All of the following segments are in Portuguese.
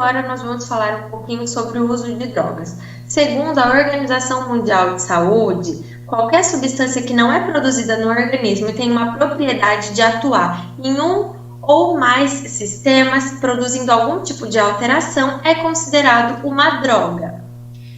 agora nós vamos falar um pouquinho sobre o uso de drogas. Segundo a Organização Mundial de Saúde, qualquer substância que não é produzida no organismo e tem uma propriedade de atuar em um ou mais sistemas, produzindo algum tipo de alteração, é considerado uma droga.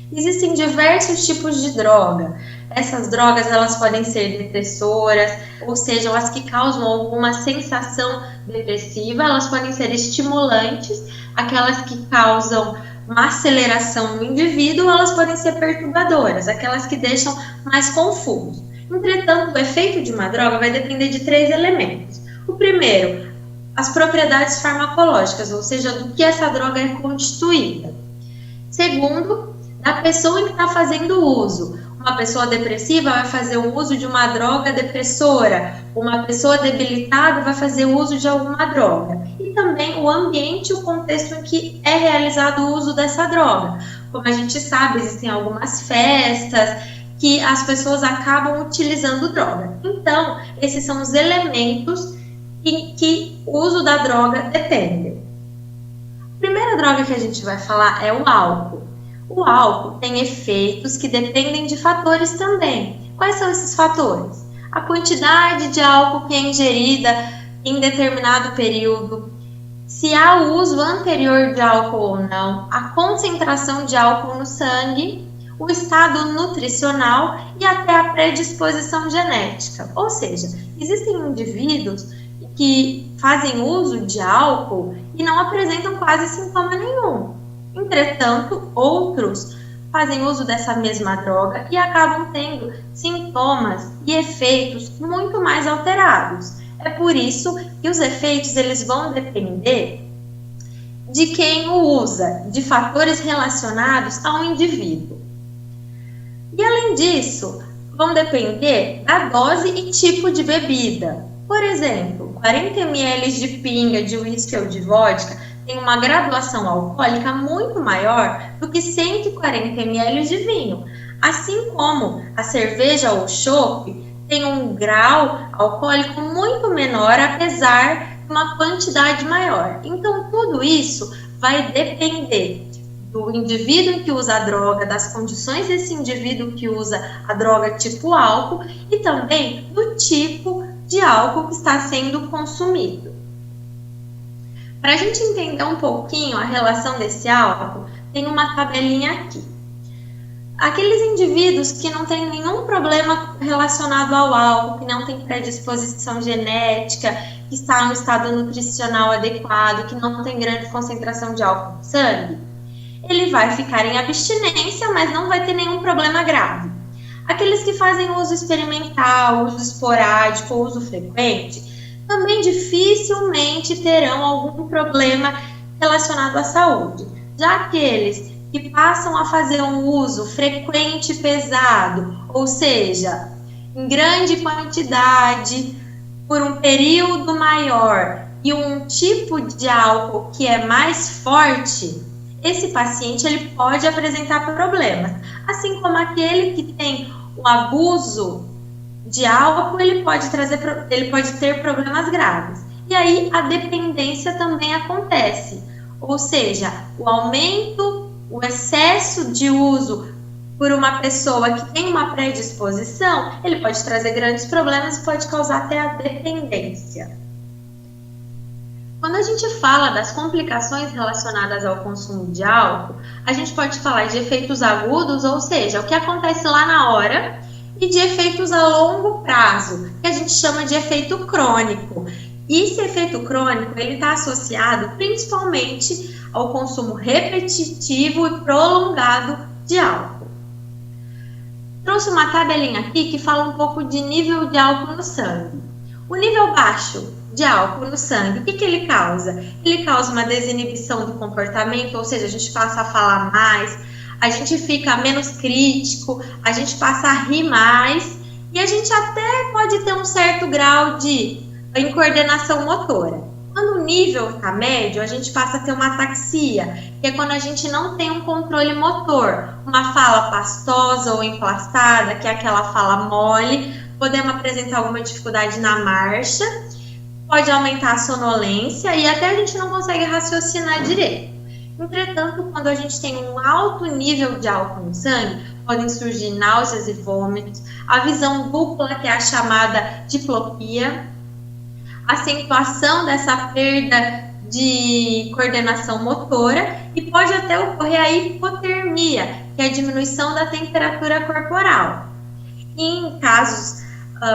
Existem diversos tipos de droga. Essas drogas elas podem ser depressoras, ou seja, as que causam alguma sensação depressiva, elas podem ser estimulantes, aquelas que causam uma aceleração no indivíduo, elas podem ser perturbadoras, aquelas que deixam mais confuso. Entretanto, o efeito de uma droga vai depender de 3 elementos. O primeiro, as propriedades farmacológicas, ou seja, do que essa droga é constituída. Segundo, da pessoa que está fazendo uso. Uma pessoa depressiva vai fazer o uso de uma droga depressora, uma pessoa debilitada vai fazer o uso de alguma droga. E também o ambiente, o contexto em que é realizado o uso dessa droga. Como a gente sabe, existem algumas festas que as pessoas acabam utilizando droga. Então, esses são os elementos em que o uso da droga depende. A primeira droga que a gente vai falar é o álcool. O álcool tem efeitos que dependem de fatores também. Quais são esses fatores? A quantidade de álcool que é ingerida em determinado período, se há o uso anterior de álcool ou não, a concentração de álcool no sangue, o estado nutricional e até a predisposição genética. Ou seja, existem indivíduos que fazem uso de álcool e não apresentam quase sintoma nenhum. Entretanto, outros fazem uso dessa mesma droga e acabam tendo sintomas e efeitos muito mais alterados. É por isso que os efeitos eles vão depender de quem o usa, de fatores relacionados ao indivíduo. E além disso, vão depender da dose e tipo de bebida. Por exemplo, 40 ml de pinga, de uísque ou de vodka tem uma graduação alcoólica muito maior do que 140 ml de vinho. Assim como a cerveja ou chopp tem um grau alcoólico muito menor, apesar de uma quantidade maior. Então, tudo isso vai depender do indivíduo que usa a droga, das condições desse indivíduo que usa a droga tipo álcool e também do tipo de álcool que está sendo consumido. Para a gente entender um pouquinho a relação desse álcool, tem uma tabelinha aqui. Aqueles indivíduos que não têm nenhum problema relacionado ao álcool, que não tem predisposição genética, que está em um estado nutricional adequado, que não tem grande concentração de álcool no sangue, ele vai ficar em abstinência, mas não vai ter nenhum problema grave. Aqueles que fazem uso experimental, uso esporádico, uso frequente, também dificilmente terão algum problema relacionado à saúde. Já aqueles que passam a fazer um uso frequente e pesado, ou seja, em grande quantidade, por um período maior e um tipo de álcool que é mais forte, esse paciente ele pode apresentar problemas. Assim como aquele que tem um abuso de álcool, ele pode ter problemas graves. E aí a dependência também acontece, ou seja, o aumento, o excesso de uso por uma pessoa que tem uma predisposição, ele pode trazer grandes problemas e pode causar até a dependência. Quando a gente fala das complicações relacionadas ao consumo de álcool, a gente pode falar de efeitos agudos, ou seja, o que acontece lá na hora, e de efeitos a longo prazo, que a gente chama de efeito crônico. E esse efeito crônico ele está associado principalmente ao consumo repetitivo e prolongado de álcool. Trouxe uma tabelinha aqui que fala um pouco de nível de álcool no sangue. O nível baixo de álcool no sangue, o que ele causa? Ele causa uma desinibição do comportamento, ou seja, a gente passa a falar mais, a gente fica menos crítico, a gente passa a rir mais e a gente até pode ter um certo grau de incoordenação motora. Quando o nível está médio, a gente passa a ter uma ataxia, que é quando a gente não tem um controle motor, uma fala pastosa ou emplastada, que é aquela fala mole, podemos apresentar alguma dificuldade na marcha, pode aumentar a sonolência e até a gente não consegue raciocinar direito. Entretanto, quando a gente tem um alto nível de álcool no sangue, podem surgir náuseas e vômitos, a visão dupla, que é a chamada diplopia, acentuação dessa perda de coordenação motora e pode até ocorrer a hipotermia, que é a diminuição da temperatura corporal. E em casos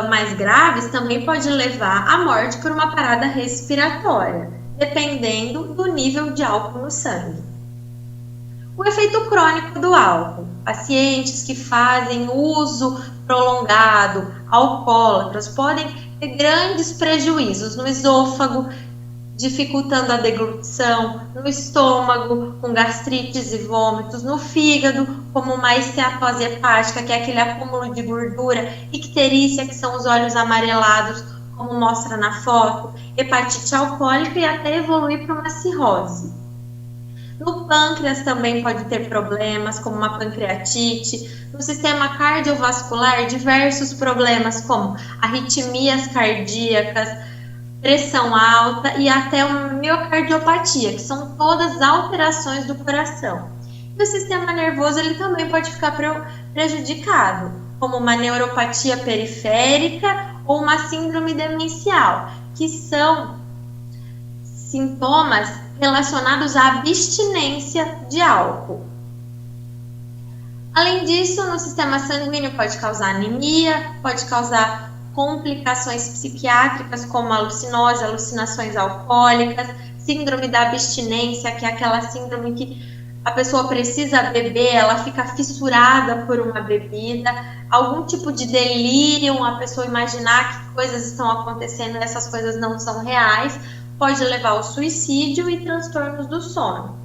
mais graves, também pode levar à morte por uma parada respiratória, dependendo do nível de álcool no sangue. O efeito crônico do álcool. Pacientes que fazem uso prolongado, alcoólatras, podem ter grandes prejuízos no esôfago, dificultando a deglutição, no estômago, com gastrites e vômitos, no fígado, como uma esteatose hepática, que é aquele acúmulo de gordura, icterícia, que são os olhos amarelados, como mostra na foto, hepatite alcoólica e até evoluir para uma cirrose. No pâncreas também pode ter problemas, como uma pancreatite. No sistema cardiovascular, diversos problemas, como arritmias cardíacas, pressão alta e até uma miocardiopatia, que são todas alterações do coração. E o sistema nervoso ele também pode ficar prejudicado, como uma neuropatia periférica ou uma síndrome demencial, que são sintomas relacionados à abstinência de álcool. Além disso, no sistema sanguíneo pode causar anemia, pode causar complicações psiquiátricas como alucinose, alucinações alcoólicas, síndrome da abstinência, que é aquela síndrome que a pessoa precisa beber, ela fica fissurada por uma bebida, algum tipo de delírio, a pessoa imaginar que coisas estão acontecendo e essas coisas não são reais, pode levar ao suicídio e transtornos do sono.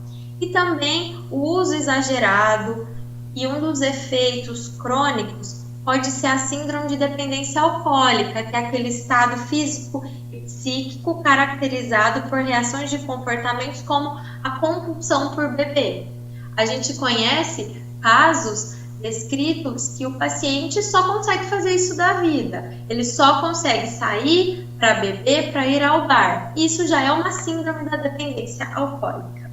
E também o uso exagerado e um dos efeitos crônicos pode ser a síndrome de dependência alcoólica, que é aquele estado físico e psíquico caracterizado por reações de comportamentos como a compulsão por beber. A gente conhece casos descritos que o paciente só consegue fazer isso da vida. Ele só consegue sair para beber, para ir ao bar. Isso já é uma síndrome da dependência alcoólica.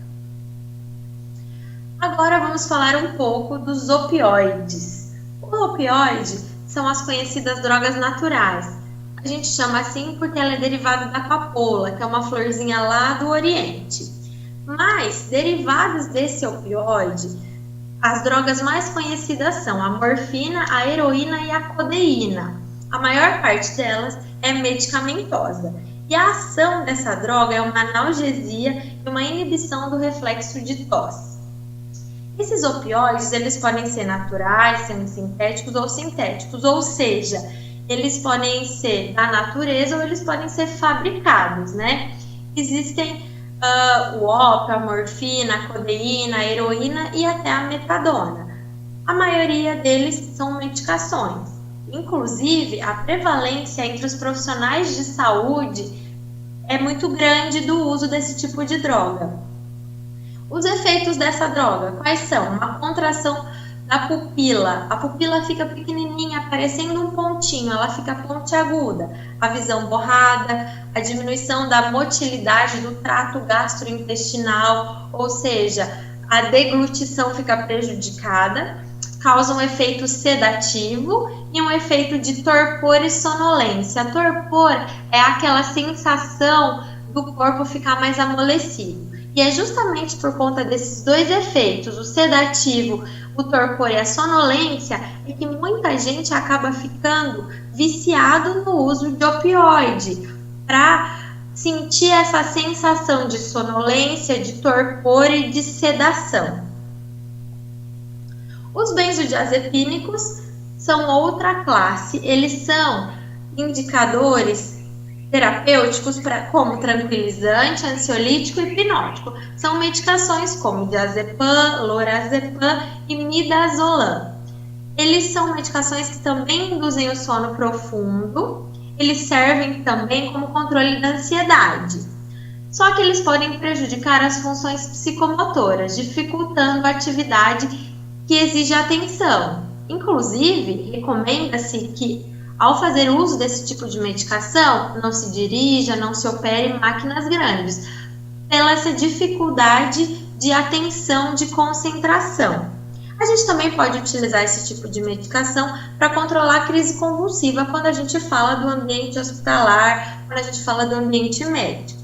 Agora vamos falar um pouco dos opioides. O opioide são as conhecidas drogas naturais. A gente chama assim porque ela é derivada da papoula, que é uma florzinha lá do Oriente. Mas, derivadas desse opioide, as drogas mais conhecidas são a morfina, a heroína e a codeína. A maior parte delas é medicamentosa. E a ação dessa droga é uma analgesia e uma inibição do reflexo de tosse. Esses opioides, eles podem ser naturais, semissintéticos ou sintéticos, ou seja, eles podem ser da natureza ou eles podem ser fabricados, né? Existem o ópio, a morfina, a codeína, a heroína e até a metadona. A maioria deles são medicações. Inclusive, a prevalência entre os profissionais de saúde é muito grande do uso desse tipo de droga. Os efeitos dessa droga, quais são? Uma contração da pupila. A pupila fica pequenininha, parecendo um pontinho, ela fica pontiaguda. A visão borrada, a diminuição da motilidade do trato gastrointestinal, ou seja, a deglutição fica prejudicada, causa um efeito sedativo e um efeito de torpor e sonolência. Torpor é aquela sensação do corpo ficar mais amolecido. E é justamente por conta desses dois efeitos, o sedativo, o torpor e a sonolência, é que muita gente acaba ficando viciado no uso de opioide, para sentir essa sensação de sonolência, de torpor e de sedação. Os benzodiazepínicos são outra classe, eles são indicadores terapêuticos como tranquilizante, ansiolítico e hipnótico. São medicações como diazepam, lorazepam e midazolam. Eles são medicações que também induzem o sono profundo. Eles servem também como controle da ansiedade. Só que eles podem prejudicar as funções psicomotoras, dificultando a atividade que exige atenção. Inclusive, recomenda-se que ao fazer uso desse tipo de medicação, não se dirija, não se opere em máquinas grandes, pela essa dificuldade de atenção, de concentração. A gente também pode utilizar esse tipo de medicação para controlar a crise convulsiva quando a gente fala do ambiente hospitalar, quando a gente fala do ambiente médico.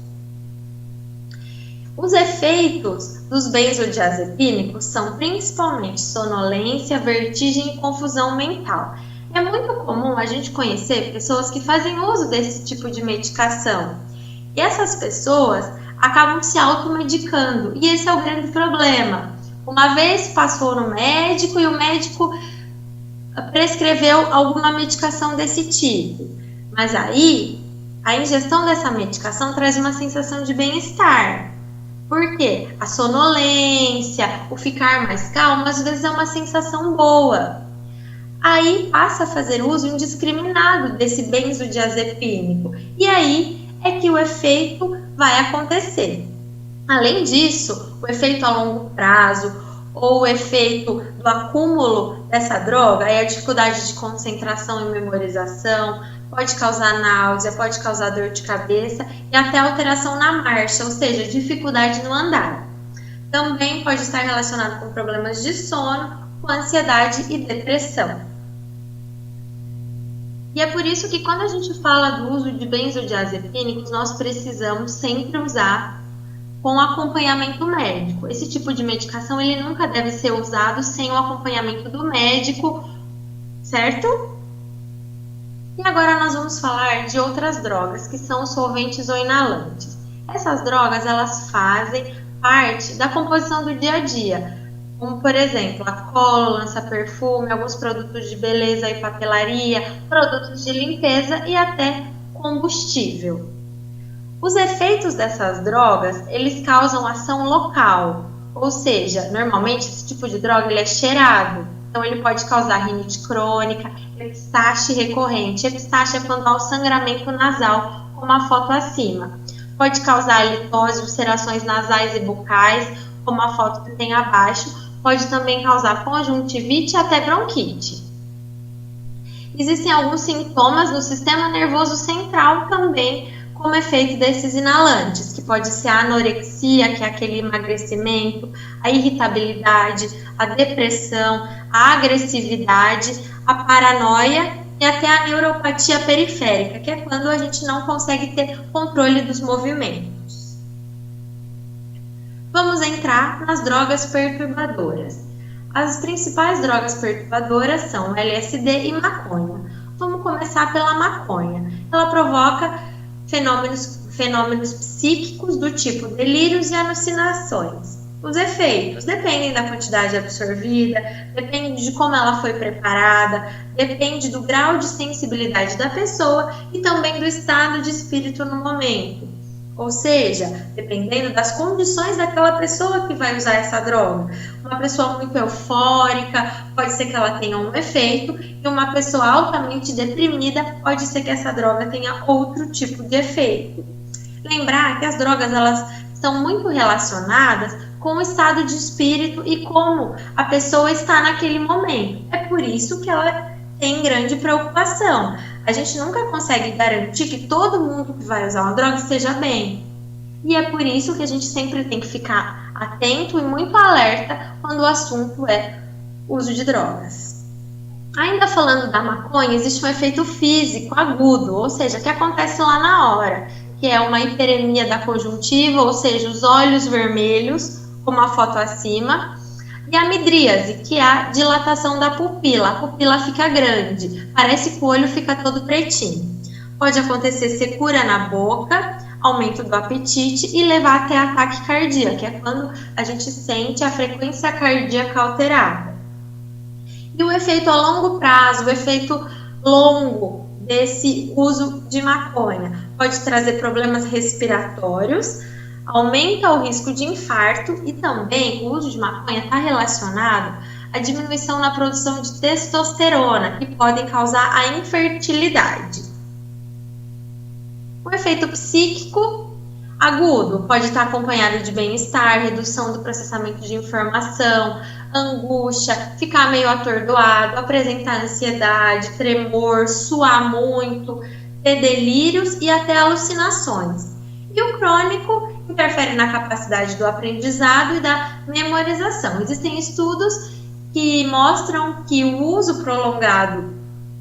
Os efeitos dos benzodiazepínicos são principalmente sonolência, vertigem e confusão mental. É muito comum a gente conhecer pessoas que fazem uso desse tipo de medicação. E essas pessoas acabam se automedicando, e esse é o grande problema. Uma vez passou no médico e o médico prescreveu alguma medicação desse tipo, mas aí a ingestão dessa medicação traz uma sensação de bem-estar. Por quê? A sonolência, o ficar mais calmo, às vezes é uma sensação boa. Aí passa a fazer uso indiscriminado desse benzodiazepínico, e aí é que o efeito vai acontecer. Além disso, o efeito a longo prazo ou o efeito do acúmulo dessa droga é a dificuldade de concentração e memorização, pode causar náusea, pode causar dor de cabeça e até alteração na marcha, ou seja, dificuldade no andar. Também pode estar relacionado com problemas de sono, com ansiedade e depressão. E é por isso que quando a gente fala do uso de benzodiazepínicos, nós precisamos sempre usar com acompanhamento médico. Esse tipo de medicação ele nunca deve ser usado sem o acompanhamento do médico, certo? E agora nós vamos falar de outras drogas, que são solventes ou inalantes. Essas drogas elas fazem parte da composição do dia a dia, como por exemplo a cola, lança-perfume, alguns produtos de beleza e papelaria, produtos de limpeza e até combustível. Os efeitos dessas drogas, eles causam ação local, ou seja, normalmente esse tipo de droga ele é cheirado, então ele pode causar rinite crônica, epistaxe recorrente. Epistaxe é quando há o sangramento nasal, como a foto acima. Pode causar halitose, ulcerações nasais e bucais, como a foto que tem abaixo. Pode também causar conjuntivite e até bronquite. Existem alguns sintomas no sistema nervoso central também, como efeito desses inalantes, que pode ser a anorexia, que é aquele emagrecimento, a irritabilidade, a depressão, a agressividade, a paranoia e até a neuropatia periférica, que é quando a gente não consegue ter controle dos movimentos. Vamos entrar nas drogas perturbadoras. As principais drogas perturbadoras são LSD e maconha. Vamos começar pela maconha. Ela provoca fenômenos psíquicos do tipo delírios e alucinações. Os efeitos dependem da quantidade absorvida, depende de como ela foi preparada, depende do grau de sensibilidade da pessoa e também do estado de espírito no momento. Ou seja, dependendo das condições daquela pessoa que vai usar essa droga. Uma pessoa muito eufórica, pode ser que ela tenha um efeito, e uma pessoa altamente deprimida, pode ser que essa droga tenha outro tipo de efeito. Lembrar que as drogas elas estão muito relacionadas com o estado de espírito e como a pessoa está naquele momento. É por isso que ela tem grande preocupação. A gente nunca consegue garantir que todo mundo que vai usar uma droga esteja bem. E é por isso que a gente sempre tem que ficar atento e muito alerta quando o assunto é uso de drogas. Ainda falando da maconha, existe um efeito físico agudo, ou seja, que acontece lá na hora, que é uma hiperemia da conjuntiva, ou seja, os olhos vermelhos, como a foto acima, e a midríase, que é a dilatação da pupila. A pupila fica grande, parece que o olho fica todo pretinho. Pode acontecer secura na boca, aumento do apetite e levar até ataque cardíaco, que é quando a gente sente a frequência cardíaca alterada. E o efeito a longo prazo, o efeito longo desse uso de maconha, pode trazer problemas respiratórios, aumenta o risco de infarto e também o uso de maconha está relacionado à diminuição na produção de testosterona, que pode causar a infertilidade. O efeito psíquico agudo pode estar acompanhado de bem-estar, redução do processamento de informação, angústia, ficar meio atordoado, apresentar ansiedade, tremor, suar muito, ter delírios e até alucinações. E o crônico, interfere na capacidade do aprendizado e da memorização. Existem estudos que mostram que o uso prolongado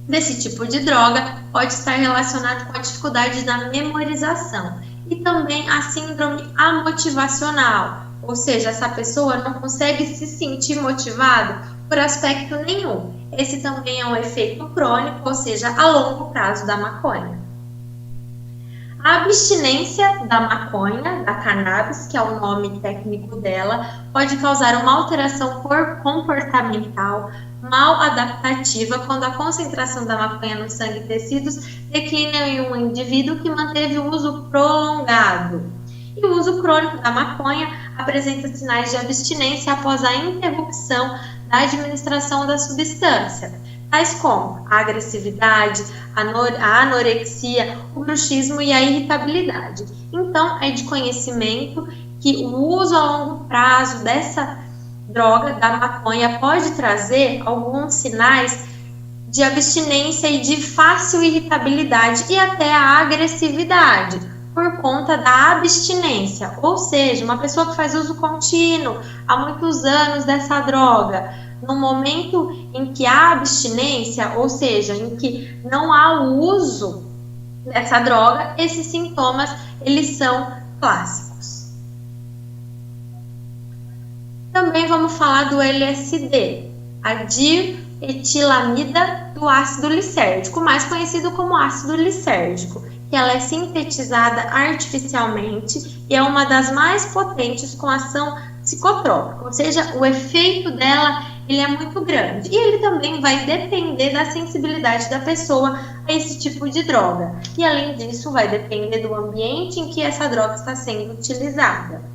desse tipo de droga pode estar relacionado com a dificuldade da memorização e também a síndrome amotivacional, ou seja, essa pessoa não consegue se sentir motivado por aspecto nenhum. Esse também é um efeito crônico, ou seja, a longo prazo da maconha. A abstinência da maconha, da cannabis, que é o nome técnico dela, pode causar uma alteração comportamental mal adaptativa quando a concentração da maconha no sangue e tecidos declina em um indivíduo que manteve o uso prolongado. E o uso crônico da maconha apresenta sinais de abstinência após a interrupção da administração da substância, tais como a agressividade, a anorexia, o bruxismo e a irritabilidade. Então, é de conhecimento que o uso a longo prazo dessa droga, da maconha, pode trazer alguns sinais de abstinência e de fácil irritabilidade e até a agressividade, por conta da abstinência, ou seja, uma pessoa que faz uso contínuo há muitos anos dessa droga, no momento em que há abstinência, ou seja, em que não há o uso dessa droga, esses sintomas eles são clássicos. Também vamos falar do LSD, a dietilamida do ácido lisérgico, mais conhecido como ácido lisérgico, que ela é sintetizada artificialmente e é uma das mais potentes com ação psicotrópica, ou seja, o efeito dela ele é muito grande e ele também vai depender da sensibilidade da pessoa a esse tipo de droga e além disso vai depender do ambiente em que essa droga está sendo utilizada.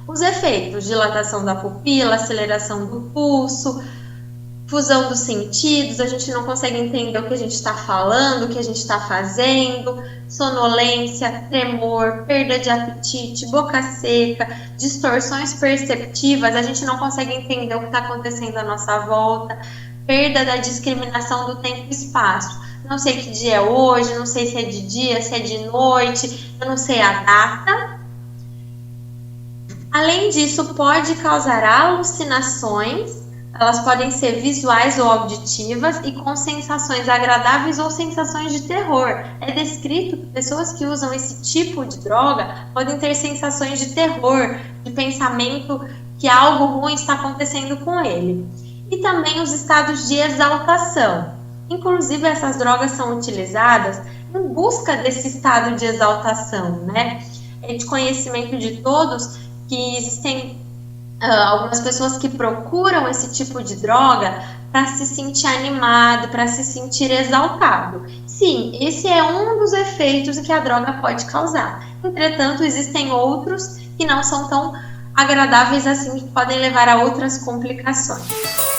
Os efeitos: dilatação da pupila, aceleração do pulso, fusão dos sentidos, a gente não consegue entender o que a gente está falando, o que a gente está fazendo, sonolência, tremor, perda de apetite, boca seca, distorções perceptivas, a gente não consegue entender o que está acontecendo à nossa volta, perda da discriminação do tempo e espaço. Não sei que dia é hoje, não sei se é de dia, se é de noite, eu não sei a data. Além disso, pode causar alucinações. Elas podem ser visuais ou auditivas e com sensações agradáveis ou sensações de terror. É descrito que pessoas que usam esse tipo de droga podem ter sensações de terror, de pensamento que algo ruim está acontecendo com ele. E também os estados de exaltação. Inclusive, essas drogas são utilizadas em busca desse estado de exaltação, né? É de conhecimento de todos que existem algumas pessoas que procuram esse tipo de droga para se sentir animado, para se sentir exaltado. Sim, esse é um dos efeitos que a droga pode causar. Entretanto, existem outros que não são tão agradáveis assim, que podem levar a outras complicações.